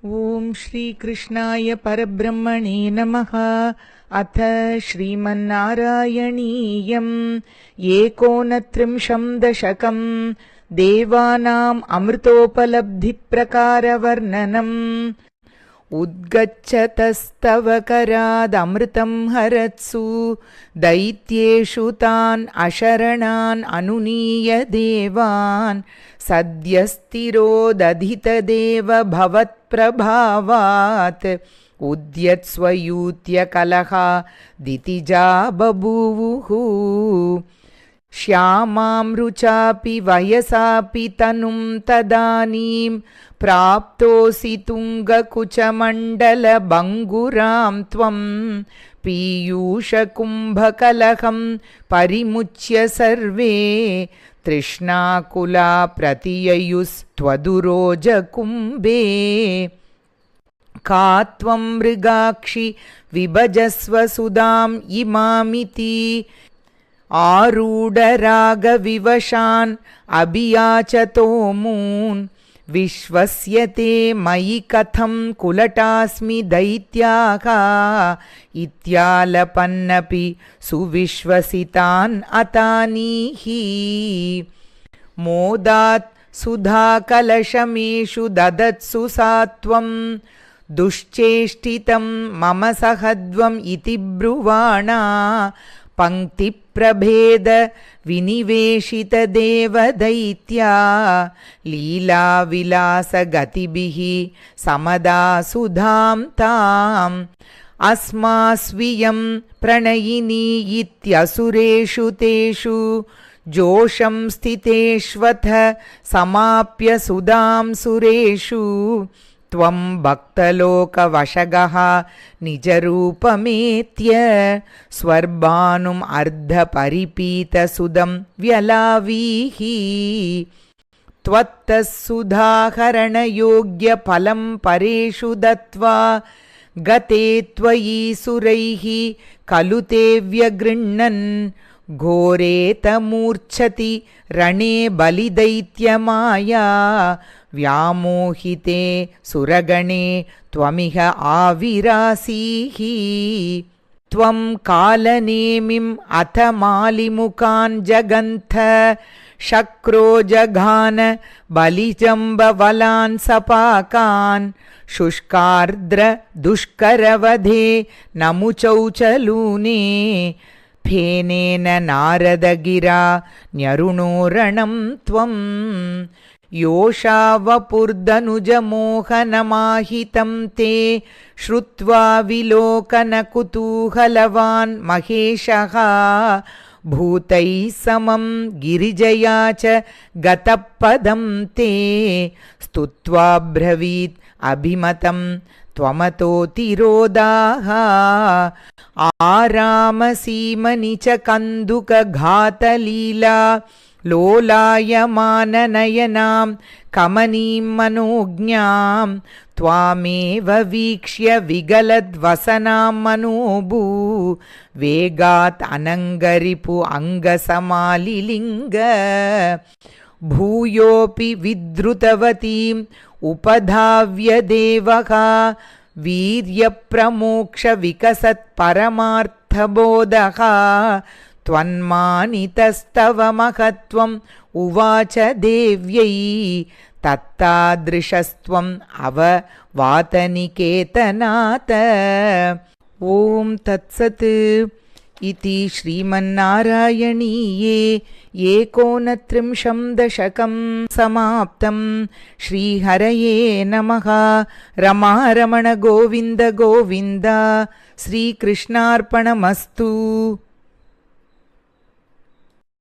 ओम श्री कृष्णाय परब्रह्मणे नमः। अथ श्रीमन्नारायणीयम् 39 दशकम् देवानाम् अमृतोपलब्धिप्रकारवर्णनम्। उद्गच्छतस्तव करादमृतं हरत्सु दैत्येषु तान् अशरणान् अनुनीय देवान् सद्यस्तिरोदधितदेव भवत्प्रभावात् उद्यत्स्वयूत्य कलहा दितिजा बभूवुः। श्यामां रुचापि वयसापि तनुं तदानीं प्राप्तोऽसि तुङ्गकुचमण्डलभङ्गुरां त्वं पीयूषकुम्भकलहं परिमुच्य सर्वे तृष्णाकुला प्रतिययुस्त्वदुरोजकुम्भे। का त्वं मृगाक्षि विभजस्व सुधाम् इमामिति आरूढरागविवशान् अभियाचतोमून्। विश्वस्यते मयि कथं कुलटास्मि दैत्याः इत्यालपन्नपि सुविश्वसितान् अतानीः। मोदात् सुधाकलशमेषु ददत्सु सा त्वं दुश्चेष्टितं मम सहध्वम् इति ब्रुवाणा। पंक्तिप्रभेद विनिवेशित देवदैत्या लीलाविलासगतिभिः समदा सुधां ताम्। अस्मास्वियं प्रणयिनी इत्यसुरेषु तेषु जोषं स्थितेष्वथ समाप्य सुधां सुरेषु। त्वं भक्तलोकवशगः निजरूपमेत्य स्वर्भानुम् अर्धपरिपीतसुदं व्यलावीः। त्वत्तः सुधाहरणयोग्यफलं परेषु दत्त्वा गते त्वयि सुरैः खलु ते व्यगृह्णन्। घोरेतमूर्च्छति रणे बलिदैत्यमाया व्यामोहिते सुरगणे त्वमिह आविरासीः। त्वं कालनेमिम् अथ मालिमुखान् जगन्थ शक्रो जघान बलिजम्बवलान् सपाकान्। शुष्कार्द्र दुष्करवधे नमुचौचलूने फेनेन नारदगिरा न्यरुणोरणं त्वम्। योषावपुर्दनुजमोहनमाहितं ते श्रुत्वा विलोकनकुतूहलवान् महेशः। भूतैः समं गिरिजया च गतपदं ते स्तुत्वा ब्रवीत् अभिमतं त्वमतोतिरोधाः। आरामसीमनि च कन्दुकघातलीला लोलायमाननयनां कमनीं मनोज्ञां। त्वामेव वीक्ष्य विगलद्वसनां मनोभू वेगात् अनङ्गरिपु अङ्गसमालिलिङ्ग। भूयोऽपि विद्रुतवतीम् उपधाव्य देवः वीर्यप्रमोक्षविकसत्परमार्थबोधः। त्वन्मानितस्तव महत्त्वम् उवाच देव्यै तत्तादृशस्त्वम् अववातनिकेतनात्। ॐ तत्सत् इति श्रीमन्नारायणीये 39 दशकं समाप्तं। श्रीहरये नमः। रमारमण गोविन्द गोविन्द। श्रीकृष्णार्पणमस्तु।